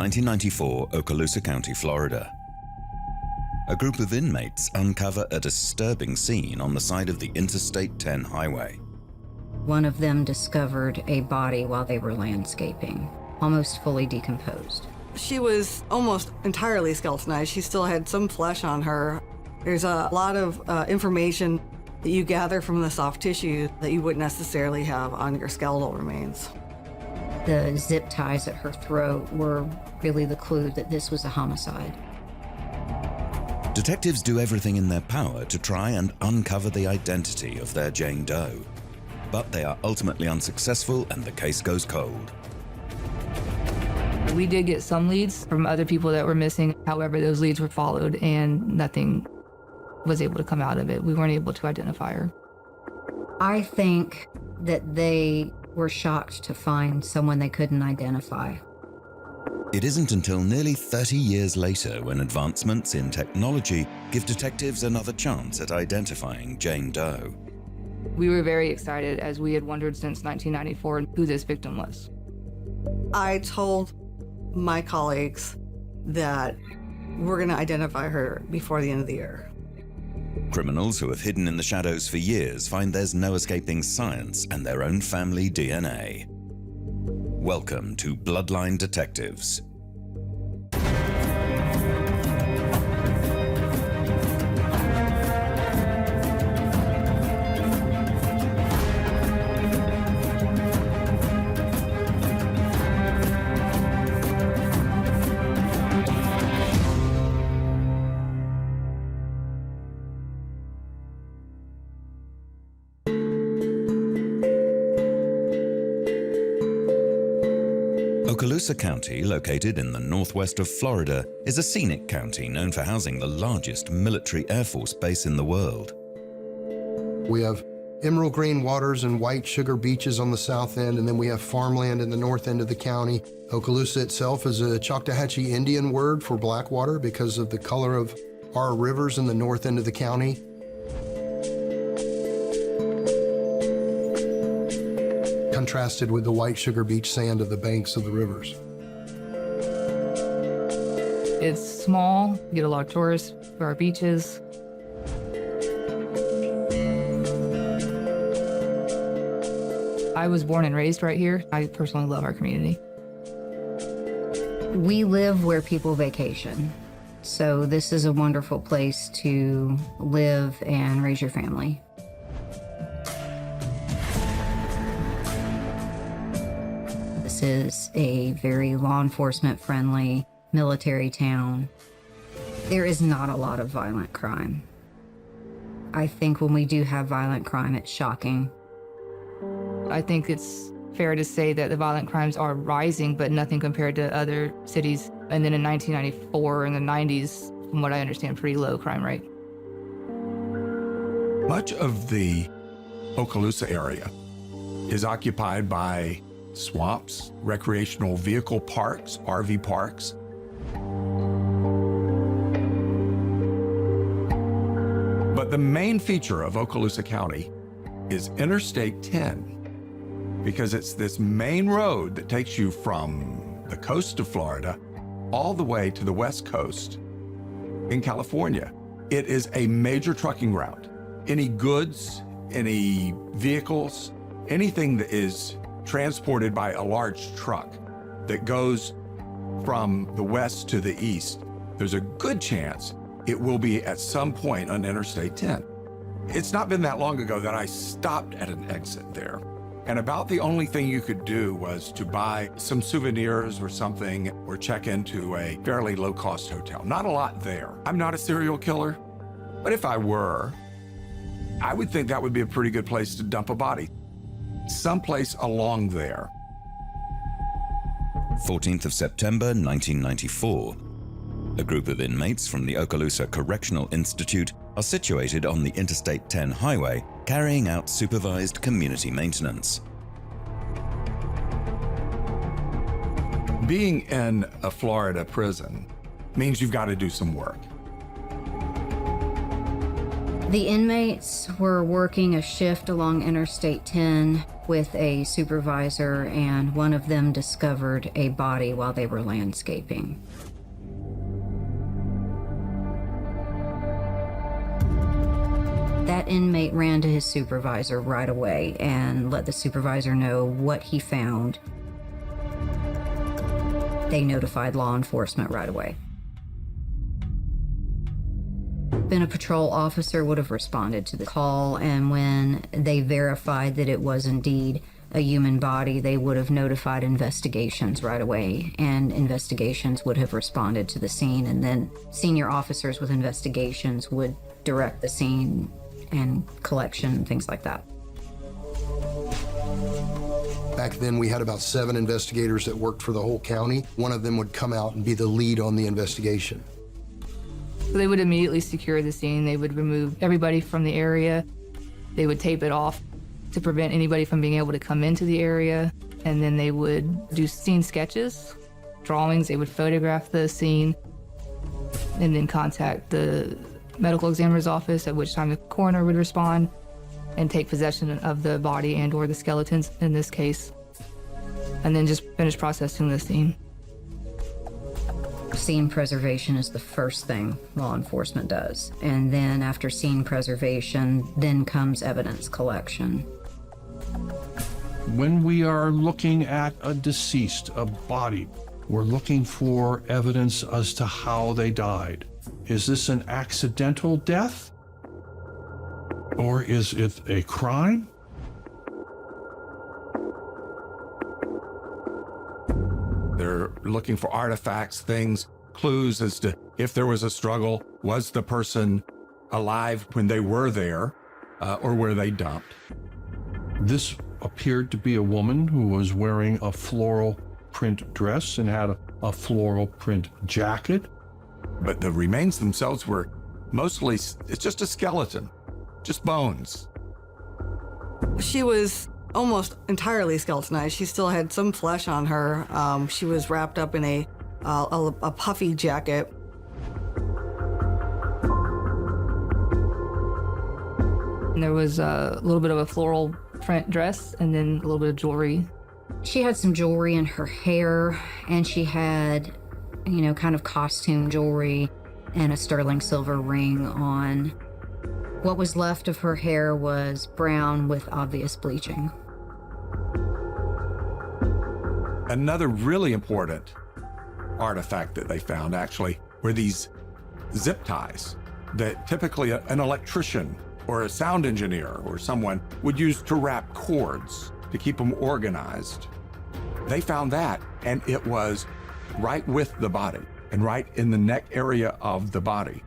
1994, Okaloosa County, Florida. A group of inmates uncover a disturbing scene on the side of the Interstate 10 highway. One of them discovered a body while they were landscaping, almost fully decomposed. She was almost entirely skeletonized. She still had some flesh on her. There's a lot of information that you gather from the soft tissue that you wouldn't necessarily have on your skeletal remains. The zip ties at her throat were really the clue that this was a homicide. Detectives do everything in their power to try and uncover the identity of their Jane Doe. But they are ultimately unsuccessful and the case goes cold. We did get some leads from other people that were missing. However, those leads were followed and nothing was able to come out of it. We weren't able to identify her. I think that they were shocked to find someone they couldn't identify. It isn't until nearly 30 years later when advancements in technology give detectives another chance at identifying Jane Doe. We were very excited as we had wondered since 1994 who this victim was. I told my colleagues that we're going to identify her before the end of the year. Criminals who have hidden in the shadows for years find there's no escaping science and their own family DNA. Welcome to Bloodline Detectives. Okaloosa County, located in the northwest of Florida, is a scenic county known for housing the largest military Air Force base in the world. We have emerald green waters and white sugar beaches on the south end, and then we have farmland in the north end of the county. Okaloosa itself is a Choctawhatchee Indian word for black water because of the color of our rivers in the north end of the county. Contrasted with the white sugar beach sand of the banks of the rivers. It's small, you get a lot of tourists for our beaches. I was born and raised right here. I personally love our community. We live where people vacation, so this is a wonderful place to live and raise your family. This is a very law enforcement friendly military town. There is not a lot of violent crime. I think when we do have violent crime, it's shocking. I think it's fair to say that the violent crimes are rising, but nothing compared to other cities. And then in 1994 and the 90s, from what I understand, pretty low crime rate. Much of the Okaloosa area is occupied by swamps, recreational vehicle parks, RV parks. But the main feature of Okaloosa County is Interstate 10, because it's this main road that takes you from the coast of Florida all the way to the west coast in California. It is a major trucking route. Any goods, any vehicles, anything that is transported by a large truck that goes from the west to the east, there's a good chance it will be at some point on Interstate 10. It's not been that long ago that I stopped at an exit there, and about the only thing you could do was to buy some souvenirs or something, or check into a fairly low-cost hotel. Not a lot there. I'm not a serial killer, but if I were, I would think that would be a pretty good place to dump a body. Someplace along there. 14th of September 1994. A group of inmates from the Okaloosa Correctional Institute are situated on the Interstate 10 highway, carrying out supervised community maintenance. Being in a Florida prison means you've got to do some work. The inmates were working a shift along Interstate 10 with a supervisor, and one of them discovered a body while they were landscaping. That inmate ran to his supervisor right away and let the supervisor know what he found. They notified law enforcement right away. Then a patrol officer would have responded to the call, and when they verified that it was indeed a human body, they would have notified investigations right away, and investigations would have responded to the scene, and then senior officers with investigations would direct the scene and collection and things like that. Back then, we had about 7 investigators that worked for the whole county. One of them would come out and be the lead on the investigation. They would immediately secure the scene. They would remove everybody from the area. They would tape it off to prevent anybody from being able to come into the area. And then they would do scene sketches, drawings. They would photograph the scene and then contact the medical examiner's office, at which time the coroner would respond and take possession of the body and or the skeletons in this case, and then just finish processing the scene. Scene preservation is the first thing law enforcement does. And then after scene preservation, then comes evidence collection. When we are looking at a deceased, a body, we're looking for evidence as to how they died. Is this an accidental death? Or is it a crime? They're looking for artifacts, things, clues as to if there was a struggle, was the person alive when they were there, or were they dumped? This appeared to be a woman who was wearing a floral print dress and had a floral print jacket. But the remains themselves were mostly, it's just a skeleton, just bones. She was almost entirely skeletonized. She still had some flesh on her. She was wrapped up in a puffy jacket. And there was a little bit of a floral print dress and then a little bit of jewelry. She had some jewelry in her hair, and she had, kind of costume jewelry and a sterling silver ring on. What was left of her hair was brown with obvious bleaching. Another really important artifact that they found actually were these zip ties that typically an electrician or a sound engineer or someone would use to wrap cords to keep them organized. They found that, and it was right with the body and right in the neck area of the body.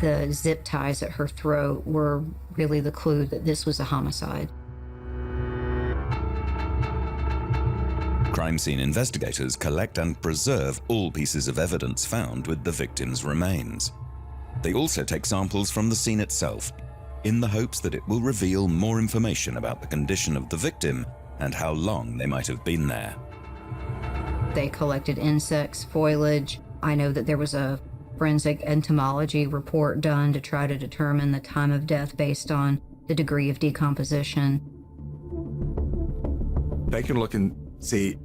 The zip ties at her throat were really the clue that this was a homicide. Crime scene investigators collect and preserve all pieces of evidence found with the victim's remains. They also take samples from the scene itself, in the hopes that it will reveal more information about the condition of the victim and how long they might have been there. They collected insects, foliage. I know that there was a forensic entomology report done to try to determine the time of death based on the degree of decomposition. They can look and see,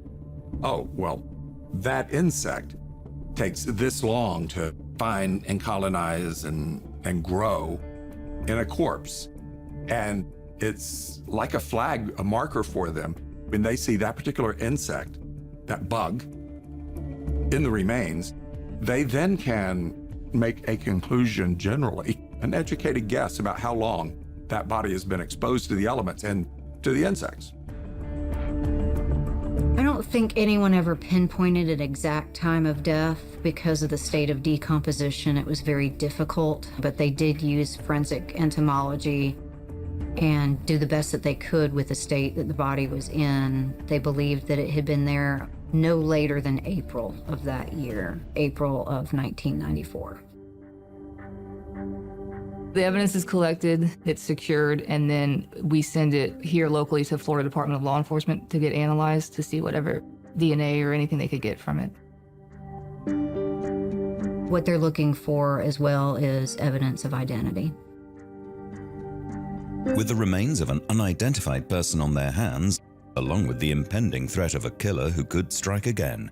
oh, well, that insect takes this long to find and colonize and grow in a corpse. And it's like a flag, a marker for them. When they see that particular insect, that bug, in the remains, they then can make a conclusion generally, an educated guess about how long that body has been exposed to the elements and to the insects. I don't think anyone ever pinpointed an exact time of death because of the state of decomposition. It was very difficult, but they did use forensic entomology and do the best that they could with the state that the body was in. They believed that it had been there no later than April of that year, April of 1994. The evidence is collected, it's secured, and then we send it here locally to Florida Department of Law Enforcement to get analyzed to see whatever DNA or anything they could get from it. What they're looking for as well is evidence of identity. With the remains of an unidentified person on their hands, along with the impending threat of a killer who could strike again,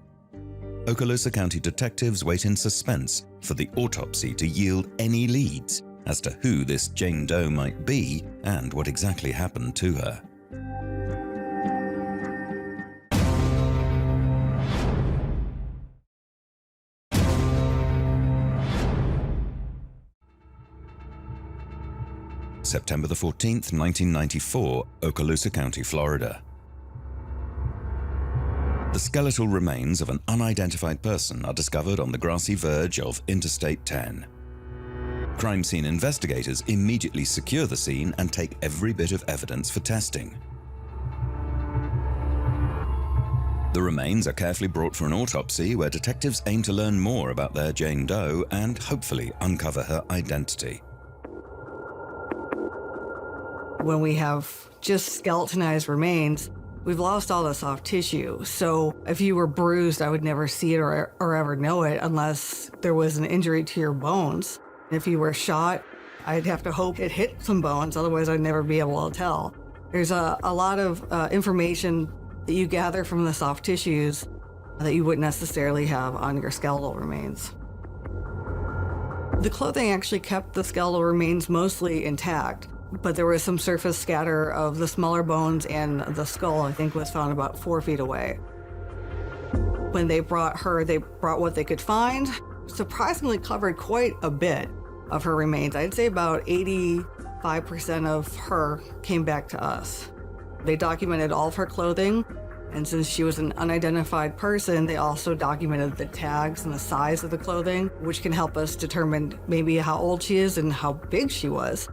Okaloosa County detectives wait in suspense for the autopsy to yield any leads as to who this Jane Doe might be and what exactly happened to her. September the 14th, 1994, Okaloosa County, Florida. The skeletal remains of an unidentified person are discovered on the grassy verge of Interstate 10. Crime scene investigators immediately secure the scene and take every bit of evidence for testing. The remains are carefully brought for an autopsy where detectives aim to learn more about their Jane Doe and hopefully uncover her identity. When we have just skeletonized remains, we've lost all the soft tissue. So if you were bruised, I would never see it or ever know it unless there was an injury to your bones. If you were shot, I'd have to hope it hit some bones, otherwise I'd never be able to tell. There's a lot of information that you gather from the soft tissues that you wouldn't necessarily have on your skeletal remains. The clothing actually kept the skeletal remains mostly intact, but there was some surface scatter of the smaller bones, and the skull, I think, was found about 4 feet away. When they brought her, they brought what they could find. Surprisingly covered quite a bit of her remains. I'd say about 85% of her came back to us. They documented all of her clothing, and since she was an unidentified person, they also documented the tags and the size of the clothing, which can help us determine maybe how old she is and how big she was.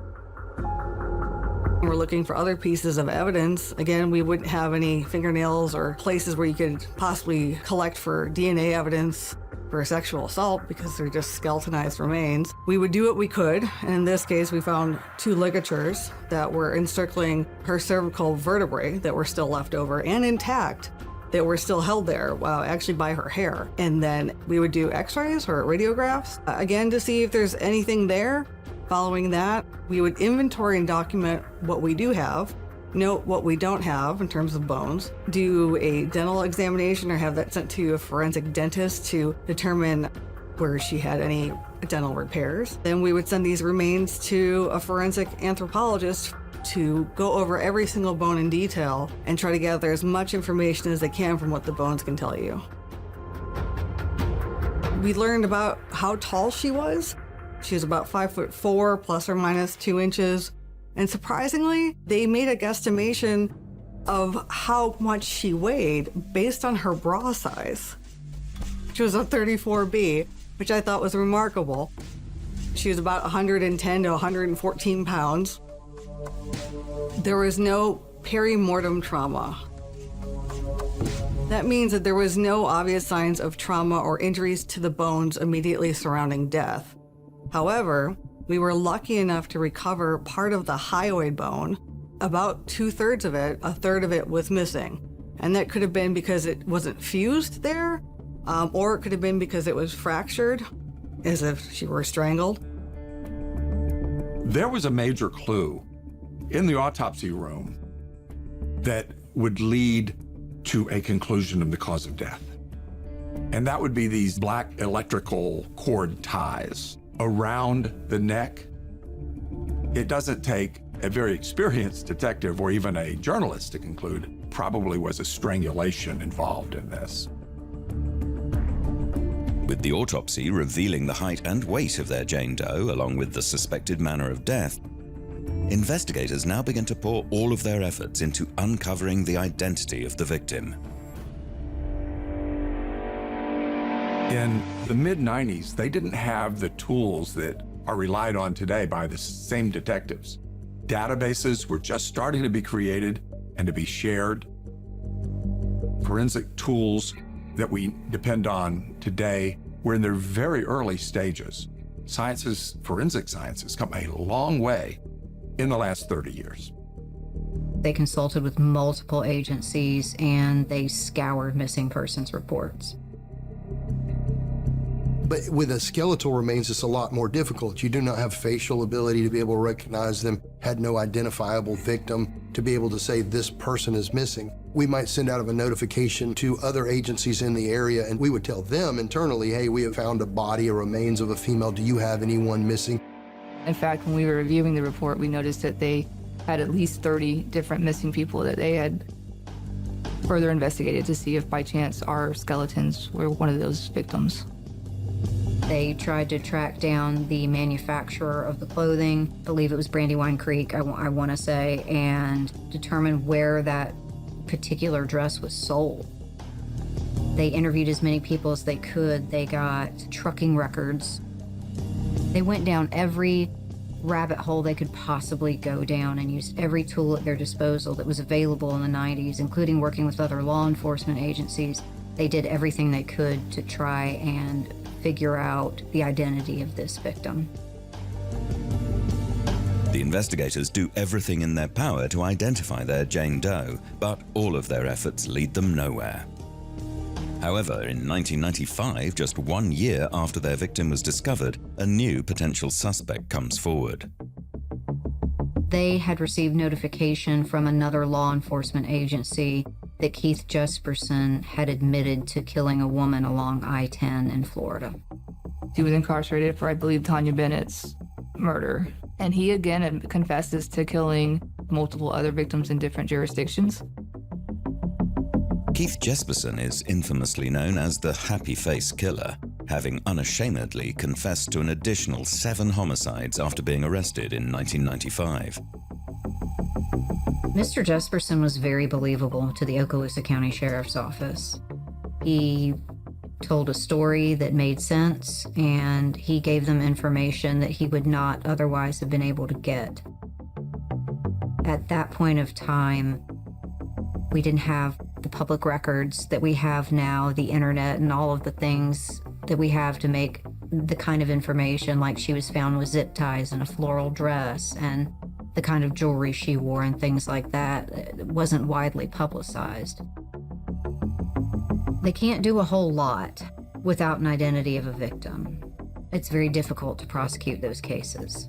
We're looking for other pieces of evidence. Again, we wouldn't have any fingernails or places where you could possibly collect for DNA evidence for sexual assault because they're just skeletonized remains. We would do what we could, and in this case, we found 2 ligatures that were encircling her cervical vertebrae that were still left over and intact, that were still held there, actually by her hair. And then we would do x-rays or radiographs, again, to see if there's anything there. Following that, we would inventory and document what we do have, note what we don't have in terms of bones, do a dental examination or have that sent to a forensic dentist to determine where she had any dental repairs. Then we would send these remains to a forensic anthropologist to go over every single bone in detail and try to gather as much information as they can from what the bones can tell you. We learned about how tall she was. She was about 5'4", plus or minus 2 inches. And surprisingly, they made a guesstimation of how much she weighed based on her bra size. She was a 34B, which I thought was remarkable. She was about 110 to 114 pounds. There was no perimortem trauma. That means that there was no obvious signs of trauma or injuries to the bones immediately surrounding death. However, we were lucky enough to recover part of the hyoid bone. About 2/3 of it, 1/3 of it was missing. And that could have been because it wasn't fused there, or it could have been because it was fractured, as if she were strangled. There was a major clue in the autopsy room that would lead to a conclusion of the cause of death. And that would be these black electrical cord ties around the neck. It doesn't take a very experienced detective or even a journalist to conclude probably was a strangulation involved in this. With the autopsy revealing the height and weight of their Jane Doe, along with the suspected manner of death, investigators now begin to pour all of their efforts into uncovering the identity of the victim. In the mid-90s, they didn't have the tools that are relied on today by the same detectives. Databases were just starting to be created and to be shared. Forensic tools that we depend on today were in their very early stages. Forensic science has come a long way in the last 30 years. They consulted with multiple agencies and they scoured missing persons reports. But with a skeletal remains, it's a lot more difficult. You do not have facial ability to be able to recognize them, had no identifiable victim to be able to say this person is missing. We might send out a notification to other agencies in the area, and we would tell them internally, hey, we have found a body or remains of a female. Do you have anyone missing? In fact, when we were reviewing the report, we noticed that they had at least 30 different missing people that they had further investigated to see if by chance our skeletons were one of those victims. They tried to track down the manufacturer of the clothing, I believe it was Brandywine Creek, I want to say, and determine where that particular dress was sold. They interviewed as many people as they could. They got trucking records. They went down every rabbit hole they could possibly go down and used every tool at their disposal that was available in the 90s, including working with other law enforcement agencies. They did everything they could to try and figure out the identity of this victim. The investigators do everything in their power to identify their Jane Doe, but all of their efforts lead them nowhere. However, in 1995, just 1 year after their victim was discovered, a new potential suspect comes forward. They had received notification from another law enforcement agency that Keith Jesperson had admitted to killing a woman along I-10 in Florida. He was incarcerated for, I believe, Tanya Bennett's murder. And he again confesses to killing multiple other victims in different jurisdictions. Keith Jesperson is infamously known as the Happy Face Killer, having unashamedly confessed to an additional 7 homicides after being arrested in 1995. Mr. Jesperson was very believable to the Okaloosa County Sheriff's Office. He told a story that made sense, and he gave them information that he would not otherwise have been able to get. At that point of time, we didn't have the public records that we have now, the internet, and all of the things that we have to make the kind of information, like she was found with zip ties and a floral dress, and the kind of jewelry she wore and things like that. It wasn't widely publicized. They can't do a whole lot without an identity of a victim. It's very difficult to prosecute those cases.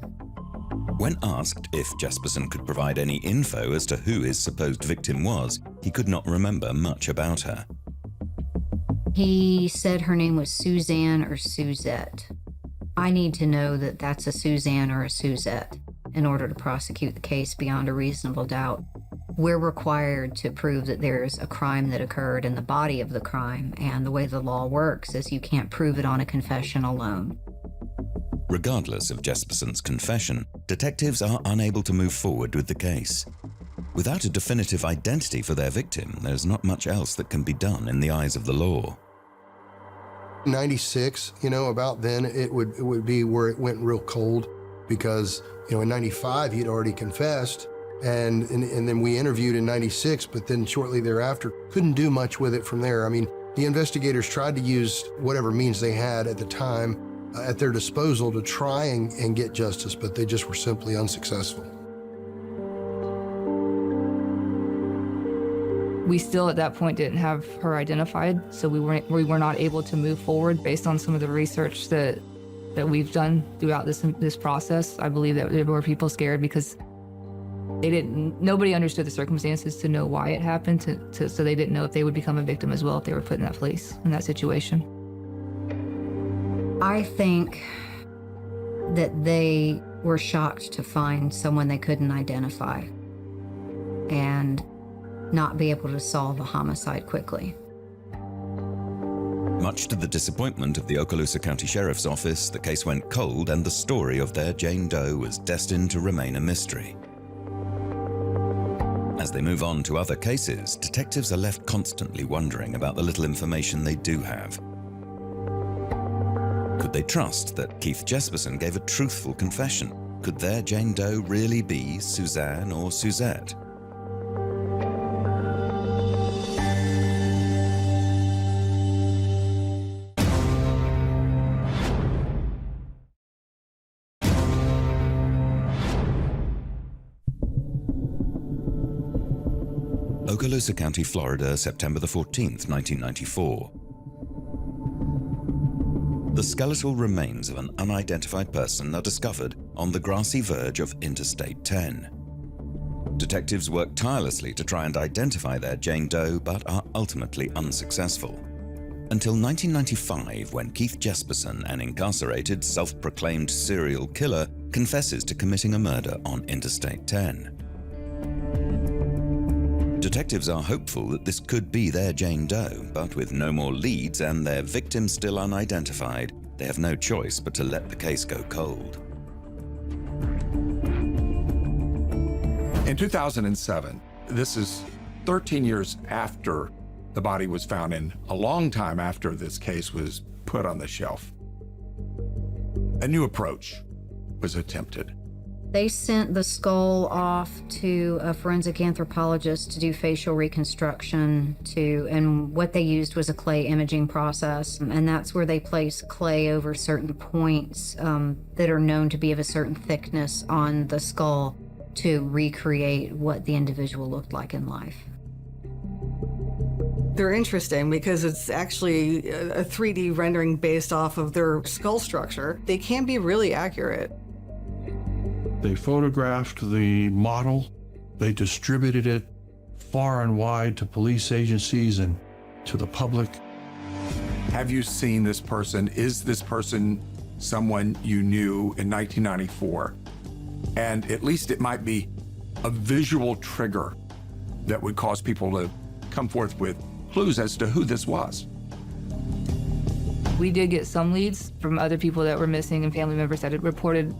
When asked if Jesperson could provide any info as to who his supposed victim was, he could not remember much about her. He said her name was Suzanne or Suzette. I need to know that that's a Suzanne or a Suzette in order to prosecute the case beyond a reasonable doubt. We're required to prove that there's a crime that occurred in the body of the crime, and the way the law works is you can't prove it on a confession alone. Regardless of Jesperson's confession, detectives are unable to move forward with the case. Without a definitive identity for their victim, there's not much else that can be done in the eyes of the law. 96, about then, it would be where it went real cold, because, in 95, he'd already confessed, and then we interviewed in 96, but then shortly thereafter, couldn't do much with it from there. I mean, the investigators tried to use whatever means they had at the time at their disposal to try and get justice, but they just were simply unsuccessful. We still at that point didn't have her identified, so we were not able to move forward based on some of the research that we've done throughout this process. I believe that there were people scared because nobody understood the circumstances to know why it happened, so they didn't know if they would become a victim as well if they were put in that place, in that situation. I think that they were shocked to find someone they couldn't identify and not be able to solve a homicide quickly. Much to the disappointment of the Okaloosa County Sheriff's Office, the case went cold and the story of their Jane Doe was destined to remain a mystery. As they move on to other cases, detectives are left constantly wondering about the little information they do have. Could they trust that Keith Jesperson gave a truthful confession? Could their Jane Doe really be Suzanne or Suzette? Okaloosa County, Florida, September the 14th, 1994. the skeletal remains of an unidentified person are discovered on the grassy verge of Interstate 10. Detectives work tirelessly to try and identify their Jane Doe, but are ultimately unsuccessful. Until 1995, when Keith Jesperson, an incarcerated, self-proclaimed serial killer, confesses to committing a murder on Interstate 10. Detectives are hopeful that this could be their Jane Doe, but with no more leads and their victim still unidentified, they have no choice but to let the case go cold. In 2007, this is 13 years after the body was found and a long time after this case was put on the shelf, a new approach was attempted. They sent the skull off to a forensic anthropologist to do facial reconstruction and what they used was a clay imaging process. And that's where they place clay over certain points that are known to be of a certain thickness on the skull to recreate what the individual looked like in life. They're interesting because it's actually a 3D rendering based off of their skull structure. They can be really accurate. They photographed the model. They distributed it far and wide to police agencies and to the public. Have you seen this person? Is this person someone you knew in 1994? And at least it might be a visual trigger that would cause people to come forth with clues as to who this was. We did get some leads from other people that were missing and family members that had reported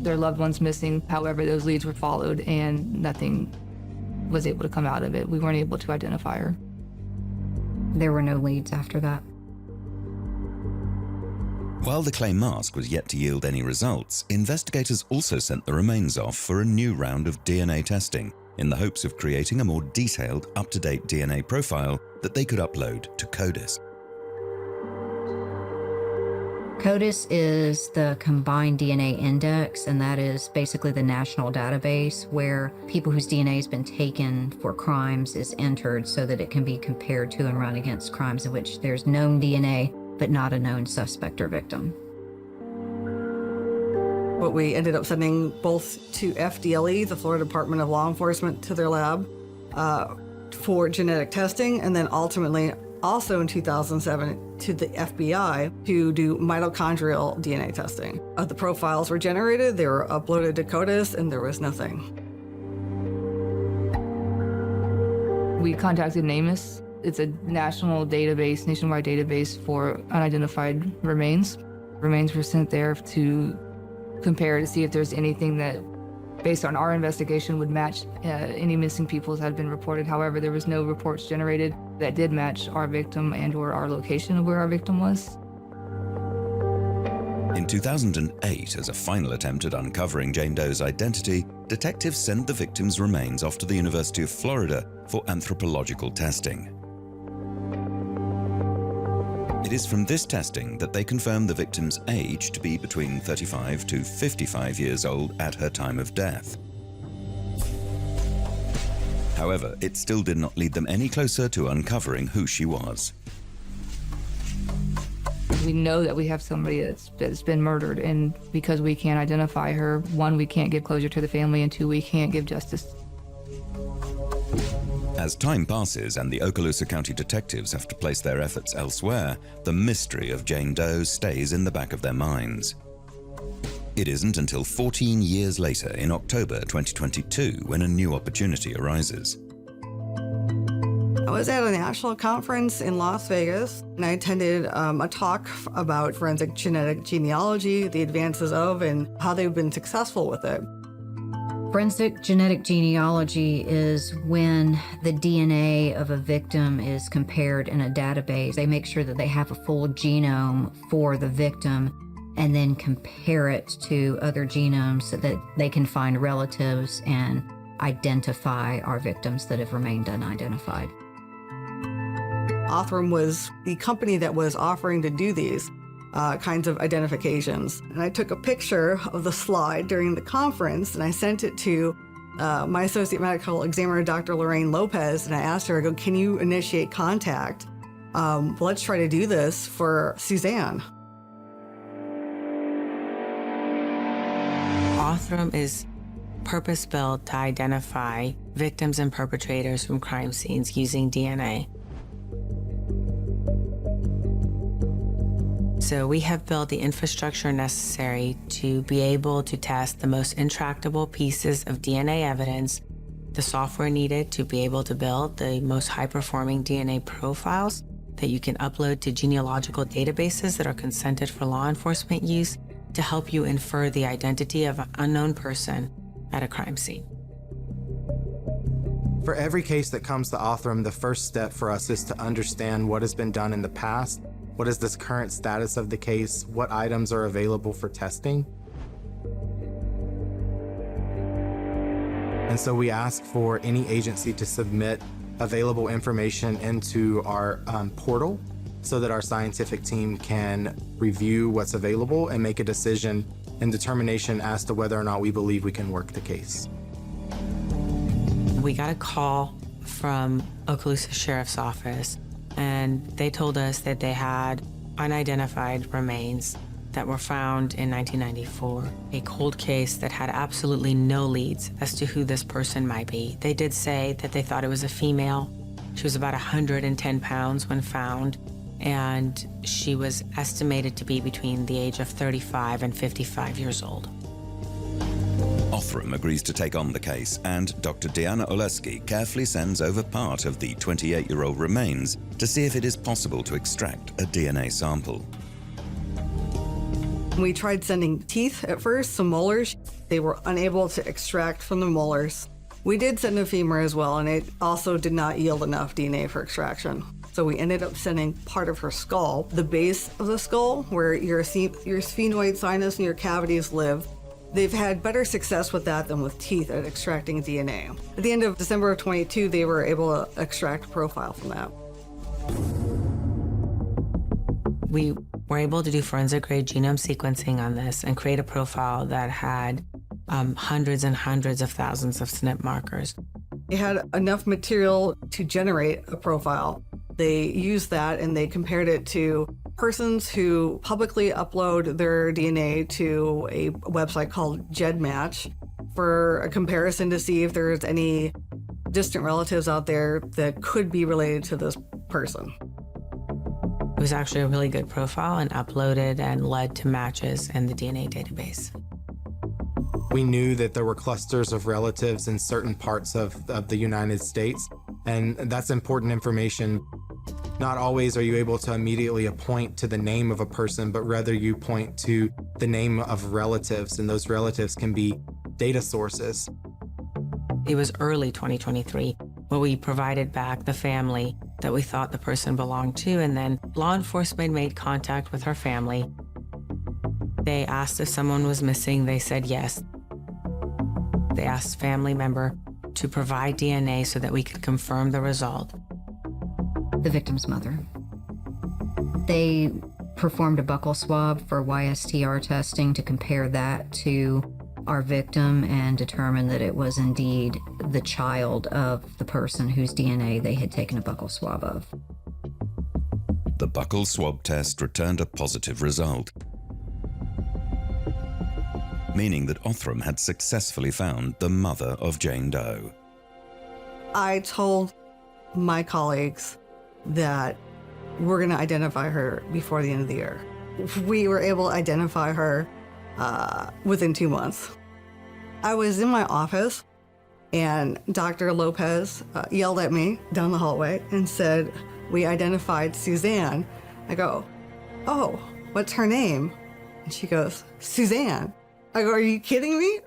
their loved ones missing. However, those leads were followed and nothing was able to come out of it. We weren't able to identify her. There were no leads after that. While the clay mask was yet to yield any results, investigators also sent the remains off for a new round of DNA testing in the hopes of creating a more detailed, up-to-date DNA profile that they could upload to CODIS. CODIS is the Combined DNA Index, and that is basically the national database where people whose DNA has been taken for crimes is entered so that it can be compared to and run against crimes in which there's known DNA but not a known suspect or victim. But we ended up sending both to FDLE, the Florida Department of Law Enforcement, to their lab for genetic testing, and then ultimately also in 2007 to the FBI to do mitochondrial DNA testing. The profiles were generated, they were uploaded to CODIS, and there was nothing. We contacted NamUs. It's a national database, nationwide database for unidentified remains. Remains were sent there to compare to see if there's anything that, based on our investigation, would match any missing people that had been reported. However, there was no reports generated that did match our victim and/or our location of where our victim was. In 2008, as a final attempt at uncovering Jane Doe's identity, detectives sent the victim's remains off to the University of Florida for anthropological testing. It is from this testing that they confirm the victim's age to be between 35 to 55 years old at her time of death. However, it still did not lead them any closer to uncovering who she was. We know that we have somebody that's been murdered, and because we can't identify her, one, we can't give closure to the family, and two, we can't give justice. As time passes and the Okaloosa County detectives have to place their efforts elsewhere, the mystery of Jane Doe stays in the back of their minds. It isn't until 14 years later, in October 2022, when a new opportunity arises. I was at a national conference in Las Vegas, and I attended a talk about forensic genetic genealogy, the advances of, and how they've been successful with it. Forensic genetic genealogy is when the DNA of a victim is compared in a database. They make sure that they have a full genome for the victim and then compare it to other genomes so that they can find relatives and identify our victims that have remained unidentified. Othram was the company that was offering to do these kinds of identifications. And I took a picture of the slide during the conference and I sent it to my associate medical examiner, Dr. Lorraine Lopez, and I asked her, I go, can you initiate contact? Let's try to do this for Suzanne. Othram is purpose-built to identify victims and perpetrators from crime scenes using DNA. So we have built the infrastructure necessary to be able to test the most intractable pieces of DNA evidence, the software needed to be able to build the most high-performing DNA profiles that you can upload to genealogical databases that are consented for law enforcement use to help you infer the identity of an unknown person at a crime scene. For every case that comes to Othram, the first step for us is to understand what has been done in the past, what is this current status of the case, what items are available for testing. And so we ask for any agency to submit available information into our portal so that our scientific team can review what's available and make a decision and determination as to whether or not we believe we can work the case. We got a call from Okaloosa Sheriff's Office, and they told us that they had unidentified remains that were found in 1994, a cold case that had absolutely no leads as to who this person might be. They did say that they thought it was a female. She was about 110 pounds when found, and she was estimated to be between the age of 35 and 55 years old. Othram agrees to take on the case, and Dr. Deanna Oleski carefully sends over part of the 28-year-old remains to see if it is possible to extract a DNA sample. We tried sending teeth at first, some molars. They were unable to extract from the molars. We did send a femur as well, and it also did not yield enough DNA for extraction. So we ended up sending part of her skull, the base of the skull, where your sphenoid sinus and your cavities live. They've had better success with that than with teeth at extracting DNA. At the end of December of 22, they were able to extract a profile from that. We were able to do forensic-grade genome sequencing on this and create a profile that had hundreds and hundreds of thousands of SNP markers. They had enough material to generate a profile. They used that and they compared it to persons who publicly upload their DNA to a website called GEDmatch for a comparison to see if there's any distant relatives out there that could be related to this person. It was actually a really good profile and uploaded and led to matches in the DNA database. We knew that there were clusters of relatives in certain parts of the United States, and that's important information. Not always are you able to immediately point to the name of a person, but rather you point to the name of relatives, and those relatives can be data sources. It was early 2023 where we provided back the family that we thought the person belonged to, and then law enforcement made contact with her family. They asked if someone was missing. They said yes. They asked family member to provide DNA so that we could confirm the result. The victim's mother. They performed a buccal swab for YSTR testing to compare that to our victim and determined that it was indeed the child of the person whose DNA they had taken a buccal swab of. The buccal swab test returned a positive result, meaning that Othram had successfully found the mother of Jane Doe. I told my colleagues that we're going to identify her before the end of the year. We were able to identify her within 2 months. I was in my office and Dr. Lopez yelled at me down the hallway and said, "We identified Suzanne." I go, "Oh, what's her name?" And she goes, "Suzanne." I go, "Are you kidding me?"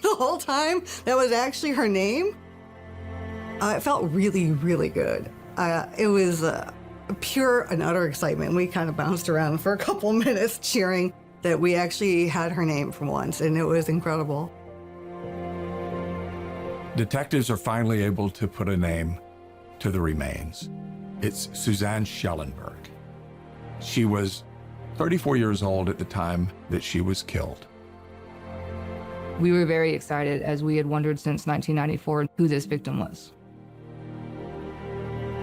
The whole time that was actually her name. It felt really, really good. It was pure and utter excitement. We kind of bounced around for a couple minutes cheering that we actually had her name for once, and it was incredible. Detectives are finally able to put a name to the remains. It's Suzanne Schellenberg. She was 34 years old at the time that she was killed. We were very excited, as we had wondered since 1994 who this victim was.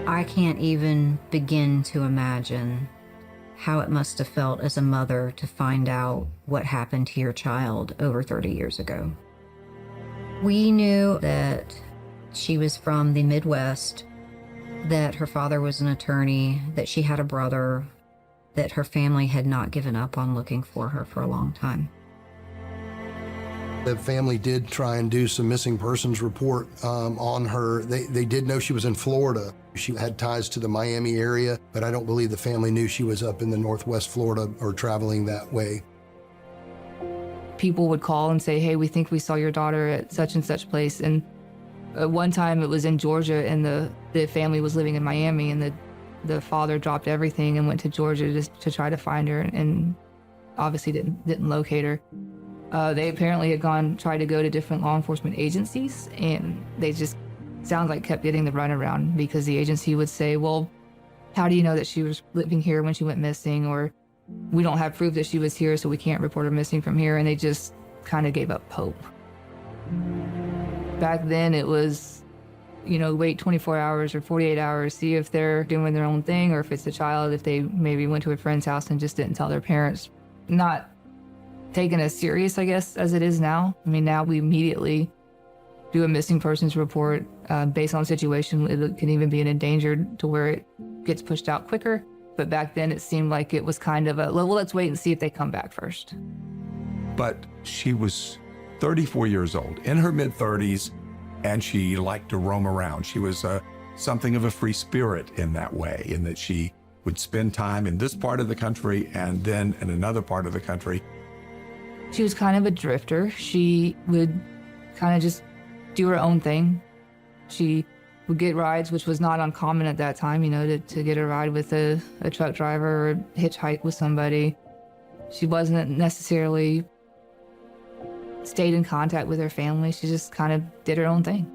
I can't even begin to imagine how it must have felt as a mother to find out what happened to your child over 30 years ago. We knew that she was from the Midwest, that her father was an attorney, that she had a brother, that her family had not given up on looking for her for a long time. The family did try and do some missing persons report on her. They did know she was in Florida. She had ties to the Miami area, but I don't believe the family knew she was up in the Northwest Florida or traveling that way. People would call and say, hey, we think we saw your daughter at such and such place. And at one time it was in Georgia, and the family was living in Miami, and the father dropped everything and went to Georgia just to try to find her, and obviously didn't locate her. They apparently had tried to go to different law enforcement agencies, and they just sounds like kept getting the runaround, because the agency would say, well, how do you know that she was living here when she went missing? Or we don't have proof that she was here, so we can't report her missing from here. And they just kind of gave up hope. Back then it was, wait 24 hours or 48 hours, see if they're doing their own thing, or if it's a child, if they maybe went to a friend's house and just didn't tell their parents. Not taken as serious, I guess, as it is now. I mean, now we immediately do a missing persons report based on the situation. It can even be an endangered to where it gets pushed out quicker. But back then it seemed like it was kind of well, let's wait and see if they come back first. But she was 34 years old, in her mid-30s, and she liked to roam around. She was something of a free spirit in that way, in that she would spend time in this part of the country and then in another part of the country. She was kind of a drifter. She would kind of just do her own thing. She would get rides, which was not uncommon at that time, to get a ride with a truck driver or hitchhike with somebody. She wasn't necessarily stayed in contact with her family. She just kind of did her own thing.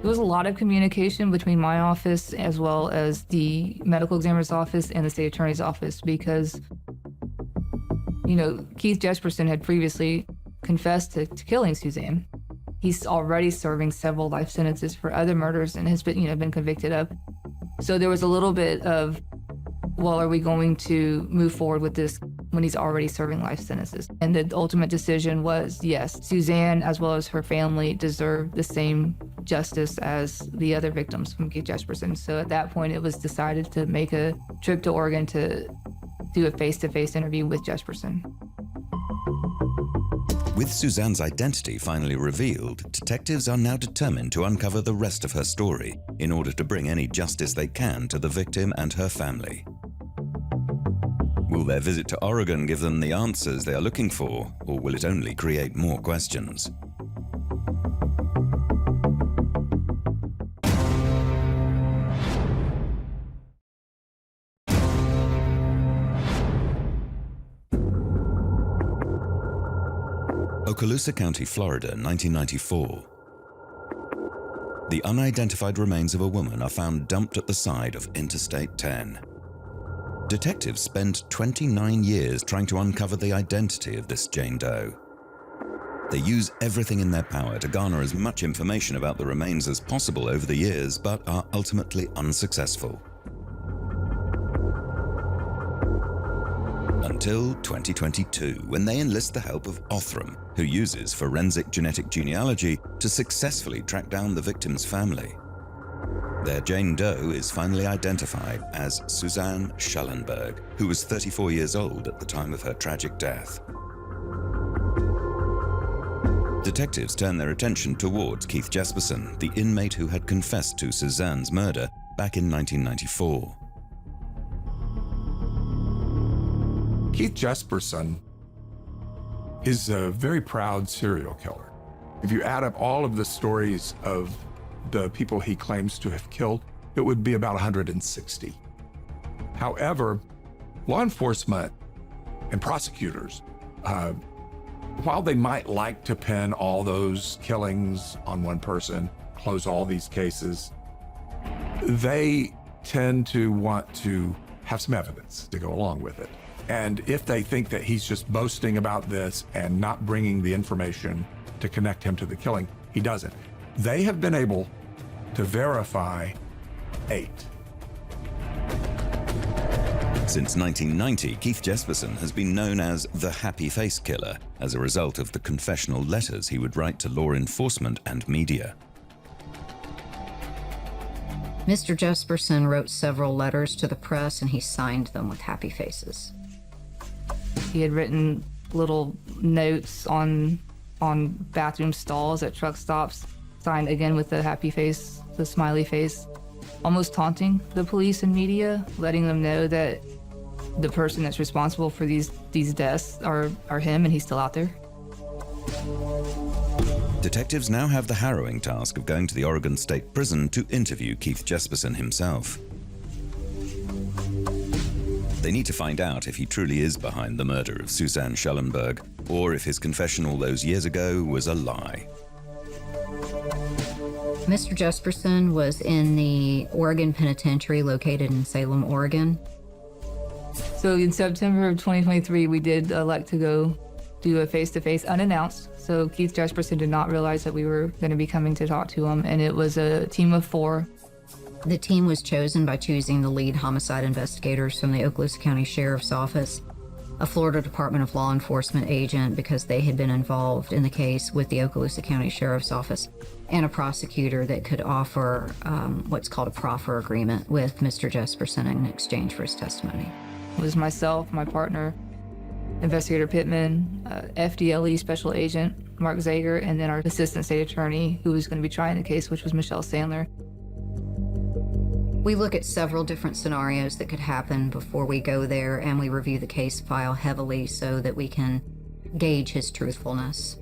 There was a lot of communication between my office as well as the medical examiner's office and the state attorney's office, because Keith Jesperson had previously confessed to killing Suzanne. He's already serving several life sentences for other murders and has been convicted of. So there was a little bit of, well, are we going to move forward with this when he's already serving life sentences? And the ultimate decision was, yes, Suzanne, as well as her family, deserved the same justice as the other victims from Keith Jesperson. So at that point, it was decided to make a trip to Oregon to do a face-to-face interview with Jesperson. With Suzanne's identity finally revealed, detectives are now determined to uncover the rest of her story in order to bring any justice they can to the victim and her family. Will their visit to Oregon give them the answers they are looking for, or will it only create more questions? Okaloosa County, Florida, 1994. The unidentified remains of a woman are found dumped at the side of Interstate 10. Detectives spend 29 years trying to uncover the identity of this Jane Doe. They use everything in their power to garner as much information about the remains as possible over the years, but are ultimately unsuccessful. Until 2022, when they enlist the help of Othram, who uses forensic genetic genealogy to successfully track down the victim's family. Their Jane Doe is finally identified as Suzanne Schellenberg, who was 34 years old at the time of her tragic death. Detectives turn their attention towards Keith Jesperson, the inmate who had confessed to Suzanne's murder back in 1994. Keith Jesperson is a very proud serial killer. If you add up all of the stories of the people he claims to have killed, it would be about 160. However, law enforcement and prosecutors, while they might like to pin all those killings on one person, close all these cases, they tend to want to have some evidence to go along with it. And if they think that he's just boasting about this and not bringing the information to connect him to the killing, he doesn't. They have been able to verify 8. Since 1990, Keith Jesperson has been known as the Happy Face Killer as a result of the confessional letters he would write to law enforcement and media. Mr. Jesperson wrote several letters to the press and he signed them with happy faces. He had written little notes on bathroom stalls at truck stops, signed again with the happy face, the smiley face, almost taunting the police and media, letting them know that the person that's responsible for these deaths are him and he's still out there. Detectives now have the harrowing task of going to the Oregon State Prison to interview Keith Jesperson himself. They need to find out if he truly is behind the murder of Suzanne Schellenberg, or if his confession all those years ago was a lie. Mr. Jesperson was in the Oregon Penitentiary located in Salem, Oregon. So in September of 2023, we did elect to go do a face-to-face unannounced. So Keith Jesperson did not realize that we were going to be coming to talk to him, and it was a team of 4. The team was chosen by choosing the lead homicide investigators from the Okaloosa County Sheriff's Office, a Florida Department of Law Enforcement agent because they had been involved in the case with the Okaloosa County Sheriff's Office, and a prosecutor that could offer what's called a proffer agreement with Mr. Jesperson in exchange for his testimony. It was myself, my partner, Investigator Pittman, FDLE Special Agent Mark Zager, and then our Assistant State Attorney who was going to be trying the case, which was Michelle Sandler. We look at several different scenarios that could happen before we go there, and we review the case file heavily so that we can gauge his truthfulness.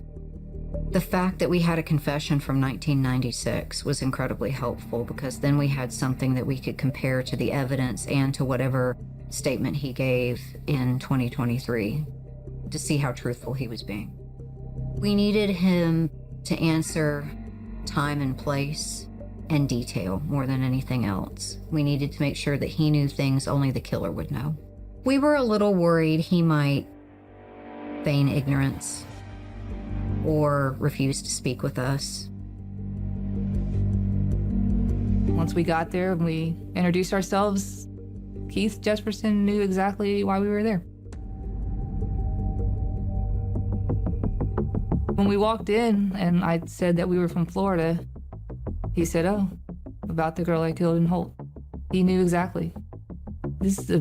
The fact that we had a confession from 1996 was incredibly helpful because then we had something that we could compare to the evidence and to whatever statement he gave in 2023 to see how truthful he was being. We needed him to answer time and place and detail more than anything else. We needed to make sure that he knew things only the killer would know. We were a little worried he might feign ignorance or refuse to speak with us. Once we got there and we introduced ourselves, Keith Jesperson knew exactly why we were there. When we walked in and I said that we were from Florida, he said, "Oh, about the girl I killed in Holt." He knew exactly. This is a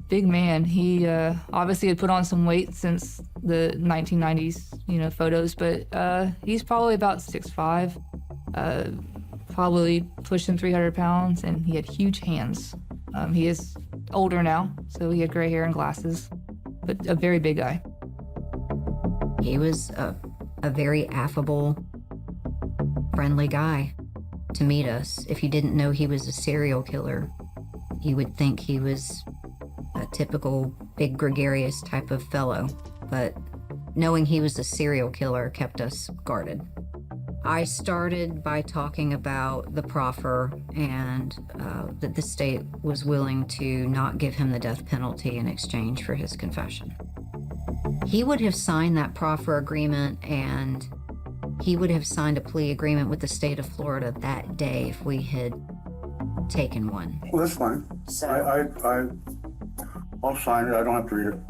big man. He obviously had put on some weight since the 1990s, photos, but he's probably about 6'5", probably pushing 300 pounds, and he had huge hands. He is older now, so he had gray hair and glasses, but a very big guy. He was a very affable, friendly guy to meet us. If you didn't know he was a serial killer, you would think he was a typical big gregarious type of fellow, but knowing he was a serial killer kept us guarded. I started by talking about the proffer and that the state was willing to not give him the death penalty in exchange for his confession. He would have signed that proffer agreement and he would have signed a plea agreement with the state of Florida that day if we had taken one. Well, that's fine. I'll sign it. I don't have to read it.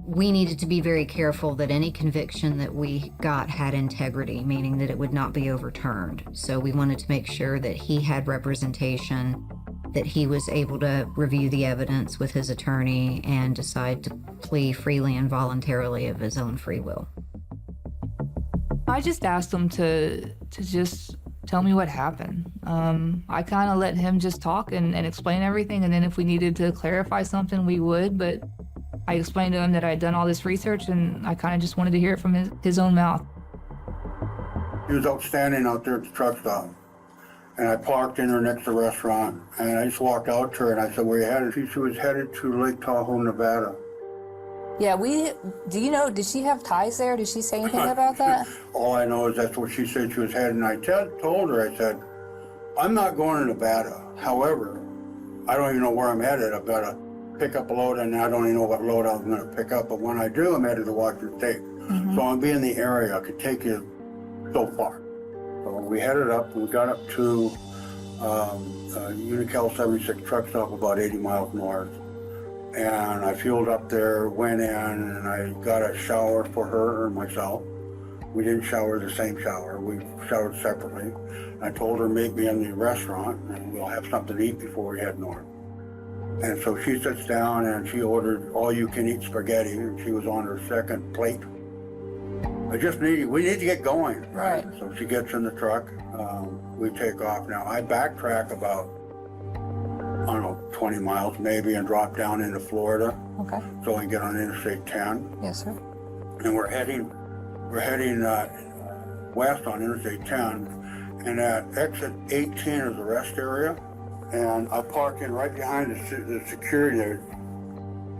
We needed to be very careful that any conviction that we got had integrity, meaning that it would not be overturned. So we wanted to make sure that he had representation, that he was able to review the evidence with his attorney and decide to plea freely and voluntarily of his own free will. I just asked him to just tell me what happened. I kind of let him just talk and explain everything, and then if we needed to clarify something, we would, but I explained to him that I had done all this research and I kind of just wanted to hear it from his own mouth. He was outstanding out there at the truck stop. And I parked in her next to the restaurant. And I just walked out to her and I said, "Where you headed?" She was headed to Lake Tahoe, Nevada. Yeah, do you know, did she have ties there? Did she say anything about that? All I know is that's what she said she was headed. And I told her, I said, "I'm not going to Nevada. However, I don't even know where I'm headed. I've got to pick up a load, and I don't even know what load I'm going to pick up. But when I do, I'm headed to Washington State. So I'll be in the area. I could take you so far." So we headed up. We got up to Unical 76 truck stop about 80 miles north. And I fueled up there, went in, and I got a shower for her and myself. We didn't shower the same shower. We showered separately. I told her, meet me in the restaurant, and we'll have something to eat before we head north. And so she sits down, and she ordered all-you-can-eat spaghetti, and she was on her second plate. We need to get going, right? So she gets in the truck. We take off. Now, I backtrack about, I don't know, 20 miles maybe, and drop down into Florida. Okay. So I can get on Interstate 10. Yes, sir. And we're heading west on Interstate 10. And at exit 18 is the rest area. And I park in right behind the security there.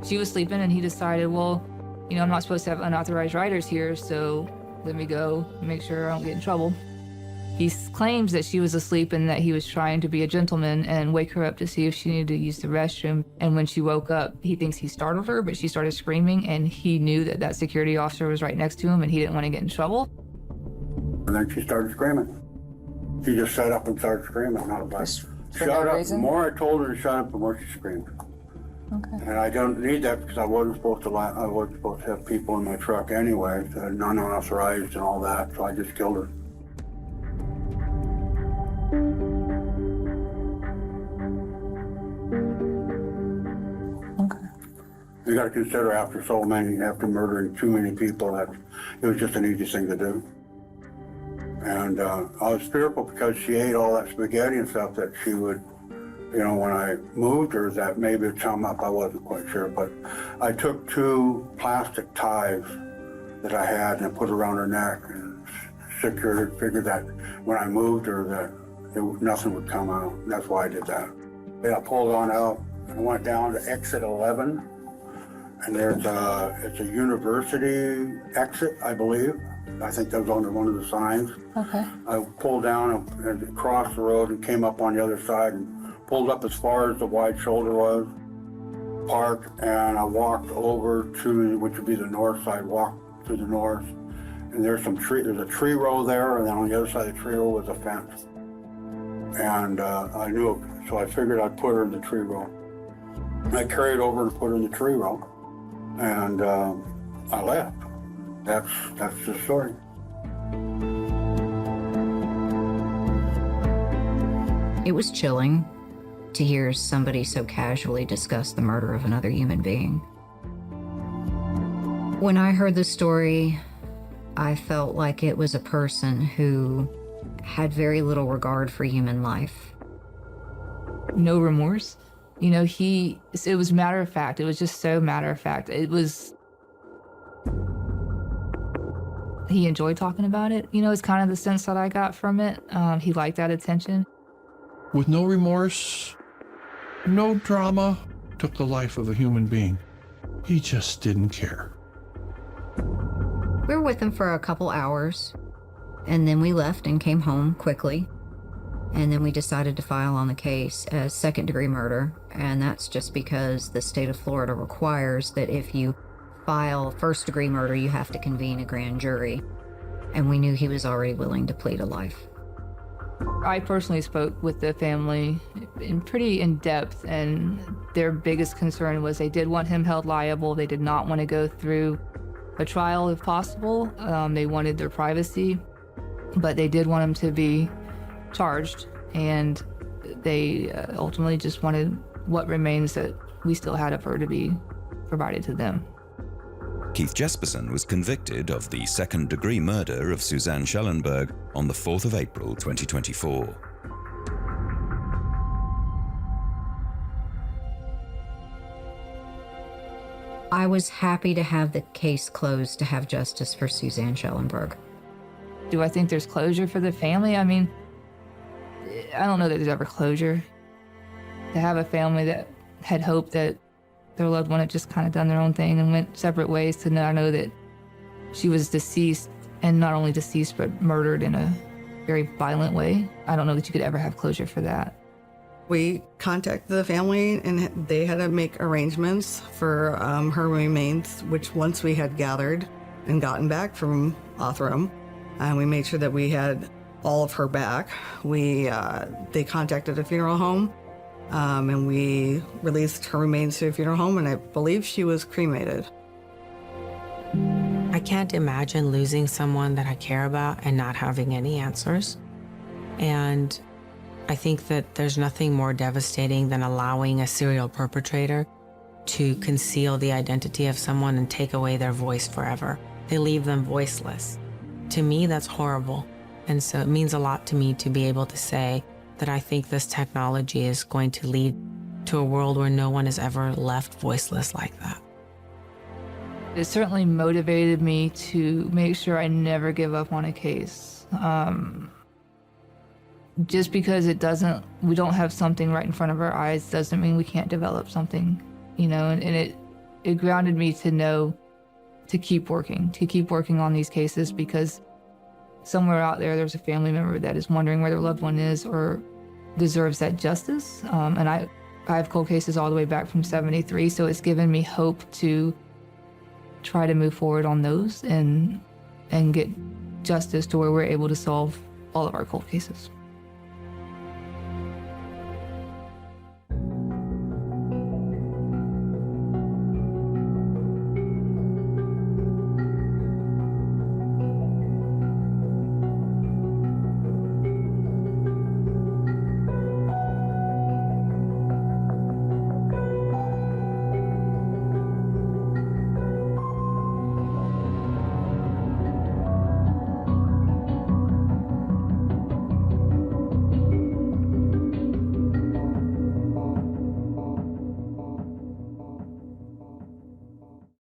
She was sleeping and he decided, well, you know, I'm not supposed to have unauthorized riders here, so let me go make sure I don't get in trouble. He claims that she was asleep and that he was trying to be a gentleman and wake her up to see if she needed to use the restroom. And when she woke up, he thinks he startled her, but she started screaming, and he knew that that security officer was right next to him and he didn't want to get in trouble. And then she started screaming. She just sat up and started screaming. Not about For no reason? The more I told her to shut up, the more she screamed. Okay. And I don't need that because I wasn't supposed to have people in my truck anyway, non-authorized and all that, so I just killed her. Okay. You got to consider after murdering too many people, that it was just an easy thing to do. And I was fearful because she ate all that spaghetti and stuff that she would, you know, when I moved her, that maybe it'd come up. I wasn't quite sure, but I took 2 plastic ties that I had and I put around her neck and secured it, figured that when I moved her that nothing would come out. And that's why I did that. And I pulled on out and went down to exit 11, and it's a university exit, I believe. I think that was on one of the signs. Okay. I pulled down and crossed the road and came up on the other side and pulled up as far as the wide shoulder was, parked, and I walked over to, which would be the north side, walked to the north, and there's a tree row there, and then on the other side of the tree row was a fence. And I knew, so I figured I'd put her in the tree row. I carried over and put her in the tree row, and I left. That's the story. It was chilling to hear somebody so casually discuss the murder of another human being. When I heard the story, I felt like it was a person who had very little regard for human life. No remorse. You know, it was matter of fact. It was just so matter of fact. He enjoyed talking about it. You know, it's kind of the sense that I got from it. He liked that attention. With no remorse, no drama, took the life of a human being. He just didn't care. We were with him for a couple hours, and then we left and came home quickly. And then we decided to file on the case as second-degree murder, and that's just because the state of Florida requires that if you file first-degree murder, you have to convene a grand jury, and we knew he was already willing to plead a life. I personally spoke with the family pretty in depth, and their biggest concern was they did want him held liable. They did not want to go through a trial if possible. They wanted their privacy, but they did want him to be charged, and they ultimately just wanted what remains that we still had of her to be provided to them. Keith Jesperson was convicted of the second-degree murder of Suzanne Schellenberg on the 4th of April 2024. I was happy to have the case closed to have justice for Suzanne Schellenberg. Do I think there's closure for the family? I mean, I don't know that there's ever closure. To have a family that had hoped that their loved one had just kind of done their own thing and went separate ways, to now know that she was deceased, and not only deceased, but murdered in a very violent way. I don't know that you could ever have closure for that. We contacted the family, and they had to make arrangements for her remains, which once we had gathered and gotten back from Othram, we made sure that we had all of her back. They contacted a funeral home, And we released her remains to a funeral home, and I believe she was cremated. I can't imagine losing someone that I care about and not having any answers. And I think that there's nothing more devastating than allowing a serial perpetrator to conceal the identity of someone and take away their voice forever. They leave them voiceless. To me, that's horrible. And so it means a lot to me to be able to say that I think this technology is going to lead to a world where no one is ever left voiceless like that. It certainly motivated me to make sure I never give up on a case. Just because we don't have something right in front of our eyes doesn't mean we can't develop something, and it grounded me to know to keep working on these cases, because somewhere out there's a family member that is wondering where their loved one is or deserves that justice. And I have cold cases all the way back from '73, so it's given me hope to try to move forward on those and get justice to where we're able to solve all of our cold cases.